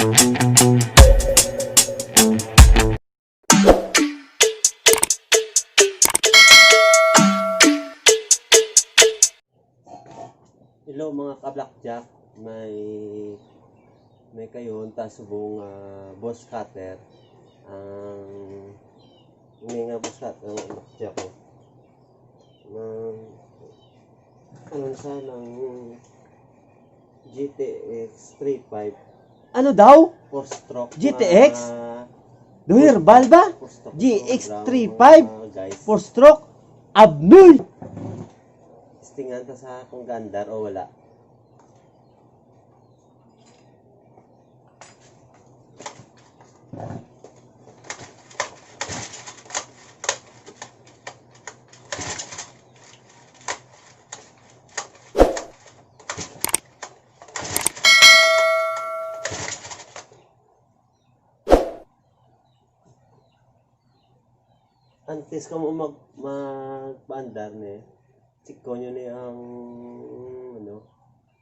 Hello mga ka-blackjack, may kayon tasubong boss cutter ang hindi nga boss cutter ang blackjack ko ano sa ng GTX35 Ano daw? 4stroke GTX? Duhir Balba? GX35? 4-stroke? Abnoy! Tingan ta sa kung gandar o wala. Antes ka mo magpaandar ni siko nyo ni ang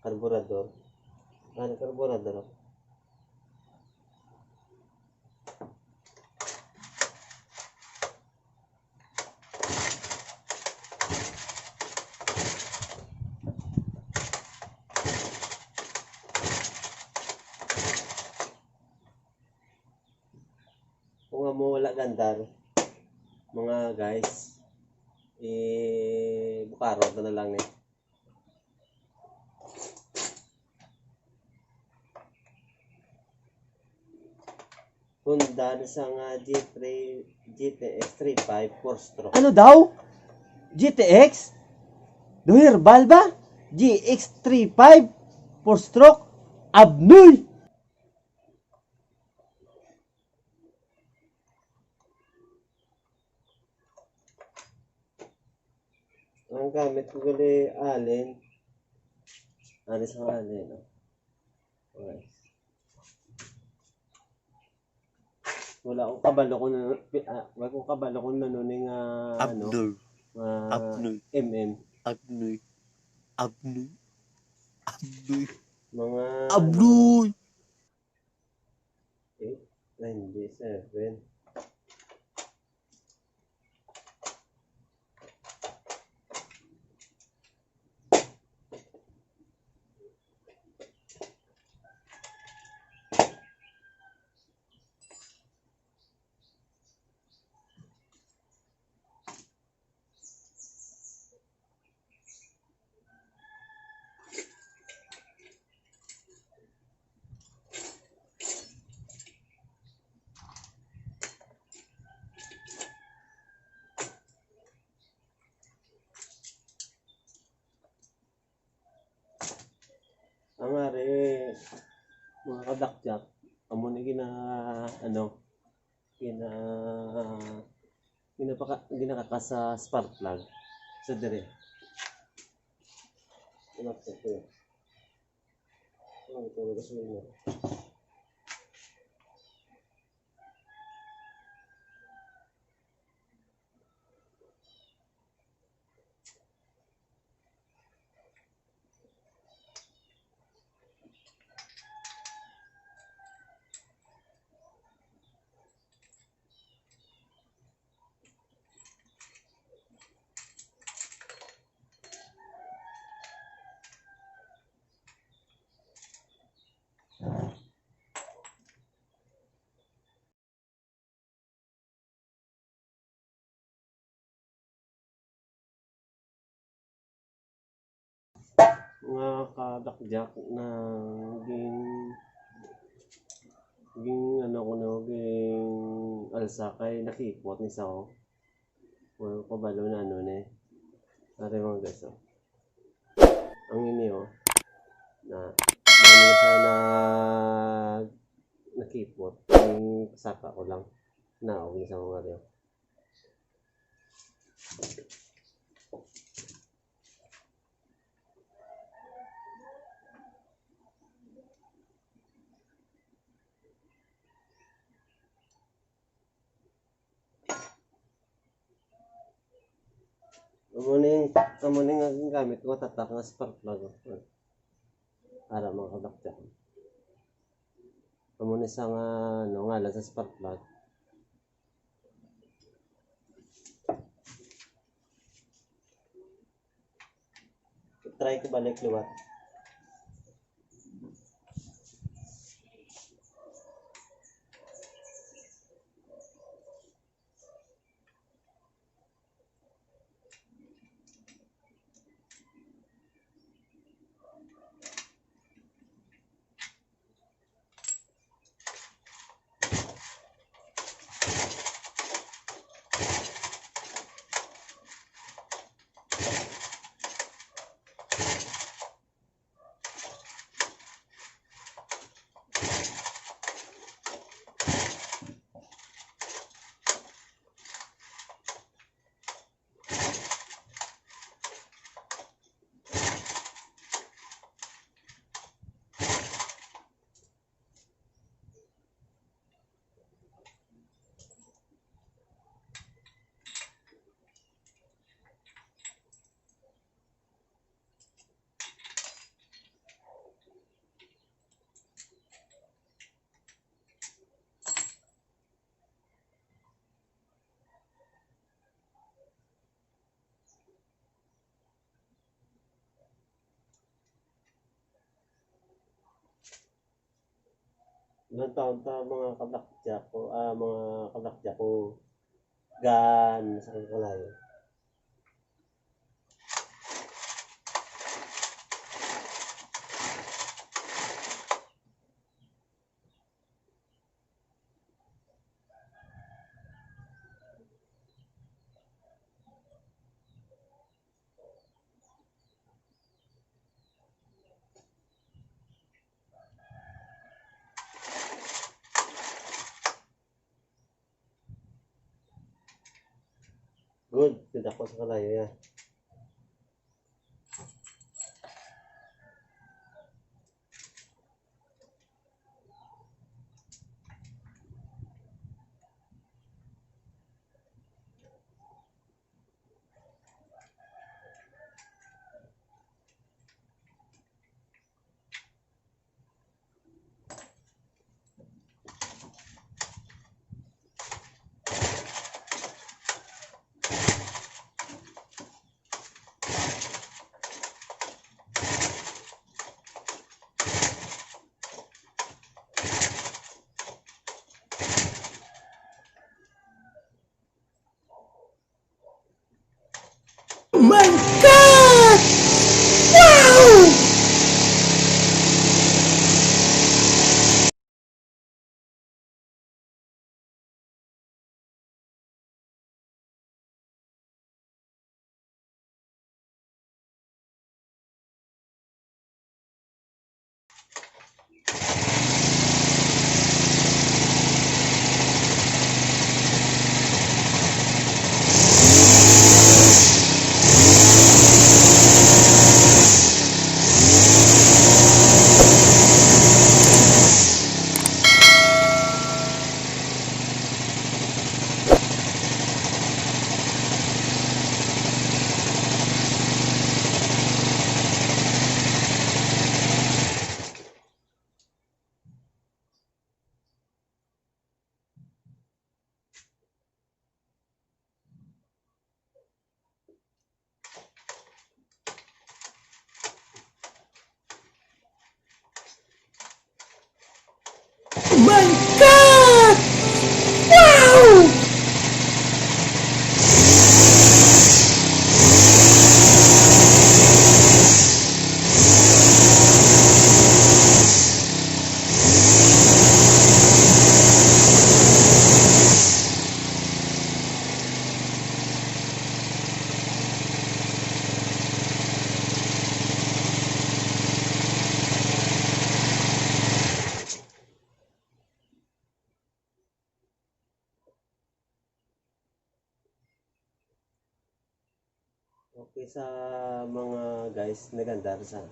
karburador. Karburador. Kung nga mo wala gandar, mga guys, bukaro na lang eh. Honda sa nga GTX35 4-stroke. Ano daw? GTX? Duhir Balba? GX35? 4-stroke? Abnoy! Ang gamit ko gali alin. Alis ang alin. Okay. Wala akong kabalo ko na wala akong kabalo ko na nuning Abnoy. MM. Abnoy. Mga Abnoy. 8, 9, 7. Ang ari, mga kadakjak, amo na ginakaka sa spark plug sa dire. Kinakta ko yun. Ano ito na kasi yun. Mga kadakjak na ging alsa kay nakipot ni sao. Well, kabalo na ni. Are mga guys. Ang inyo na sana nakipot. Yung saka ko lang. Naog ni sa mga rin. Amuning ang gamit ko tatak nga spark plug. Para mga kadakjak. Amo ni sa nga ano ngalan sa spark plug. Try ko balik liwat. Ilang taon ta mga kabakjak ko, mga kabakjak ko gan sa kalayo. Good, good ako sa kalayo ya. My God! Wow! My God! Wow! Okay sa mga guys naganda sa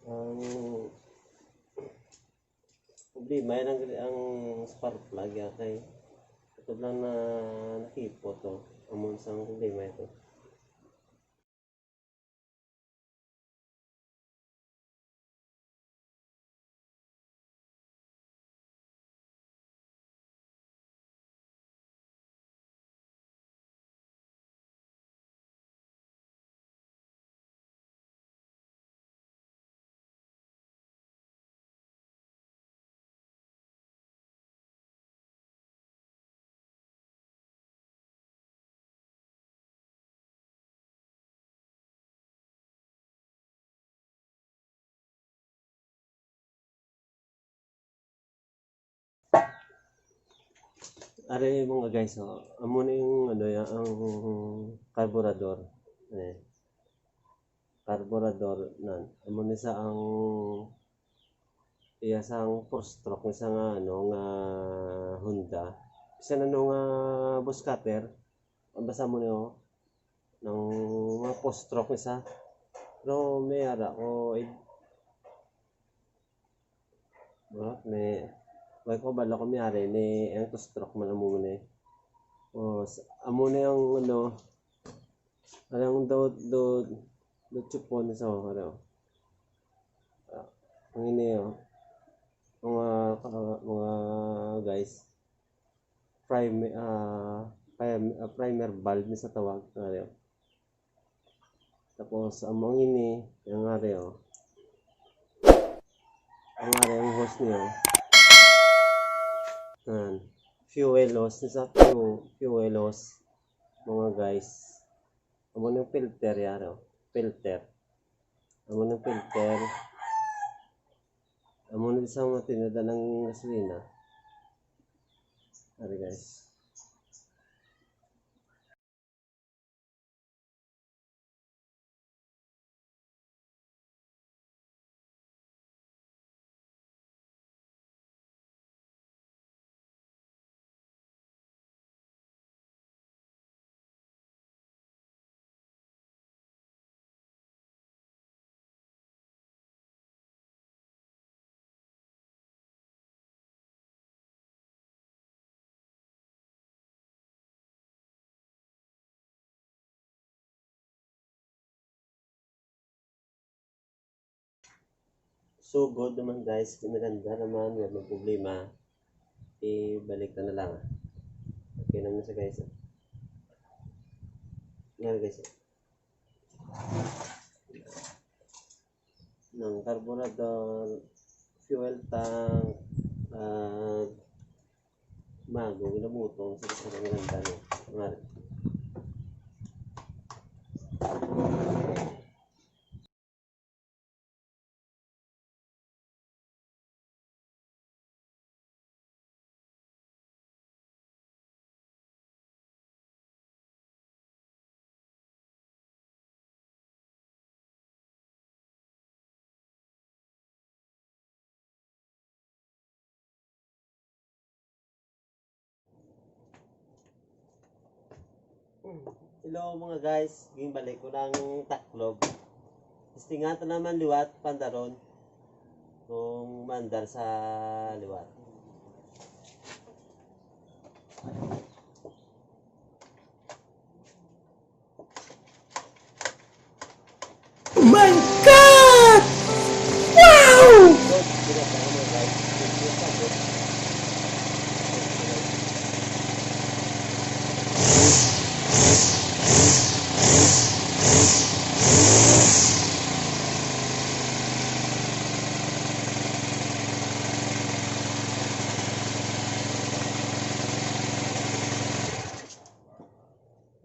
ang problema yan ang spark plug ya kay ito lang na nakipo to amon sang problema ito. Are mga guys, amo na yung ano ya, ang carburetor. Eh, carburetor nan. Amo ni sa ang iya sang 4-stroke ni sa nga ano nga Honda. Isa na no nga bus cutter. Ang basa mo niyo ng mga 4-stroke isa. Pero may ara ko may wag ko bala ko may ari ni ang 2-stroke man amo ni. Amo na yung ano, anong do chupon sa ano. Ang ini mga guys, primer valve ni sa tawag ano. Tapos among ini yung areo. Ang areo ang hose niyo. Fuel loss ni sa fuel loss mga guys. Amo ng filter yaro. Filter. Amo ng filter. Amo na sa mga tinada ng gasolina. Ari guys. So good naman guys, maganda naman, wala problema. Ibalik na lang. Okay naman sa guys. Yan guys. Ng carburetor, fuel tank, mago, ginabutong sa isa ng ganda no. Hello mga guys, gimbalik ko ng taklob. Istingatan naman liwat pandaron kung mandar sa liwat. My God! Wow!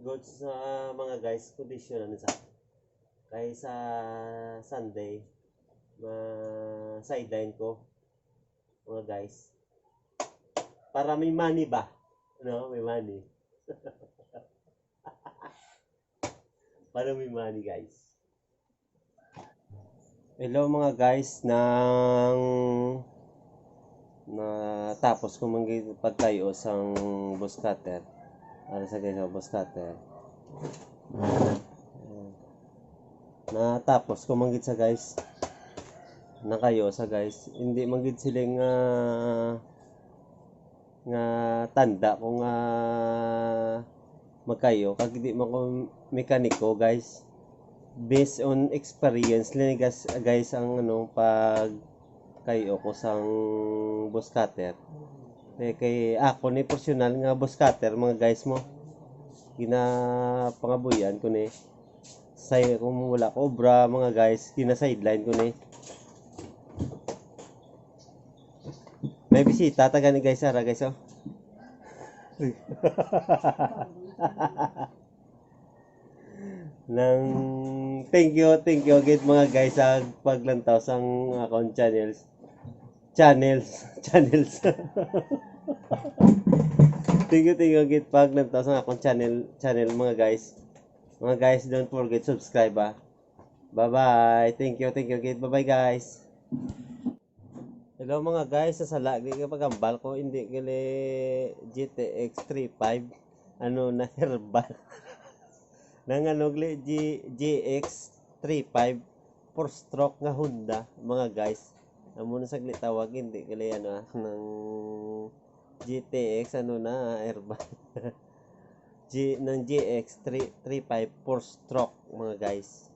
Good sa mga guys, condition ano sa kay sa Sunday sideline ko mga guys para may money ba, no, may money. Para may money guys. Hello mga guys, tapos ko pagtayo sang bus cutter. Ano sa guys, bus cutter. Natapos ko manggit sa guys. Na kayo sa guys. Hindi manggit sila nga tanda kung magkayo. Kag di mo ko mekaniko guys. Based on experience lang guys ang ano pag kayo ko sang bus cutter. Kay ako ni personal nga bus cutter mga guys mo. Ginapangabuyan ko ni. Say kung wala cobra mga guys, gina-sideline ko ni. May bisita taga ni guys ara guys oh. Thank you gid mga guys sa paglantaw sang akong channels. Thank you git pag nantaw sa akong channel mga guys. Mga guys, don't forget subscribe ah. Bye-bye. Thank you git. Bye-bye guys. Hello mga guys, sa lagi ka pagambal ko hindi gali GTX35 ano na herbal. Nang ano gali GX35 4stroke nga Honda mga guys. Amo na saglit tawag hindi gali ano ng GTX ano na herbal. Ng GX35 4stroke mga guys.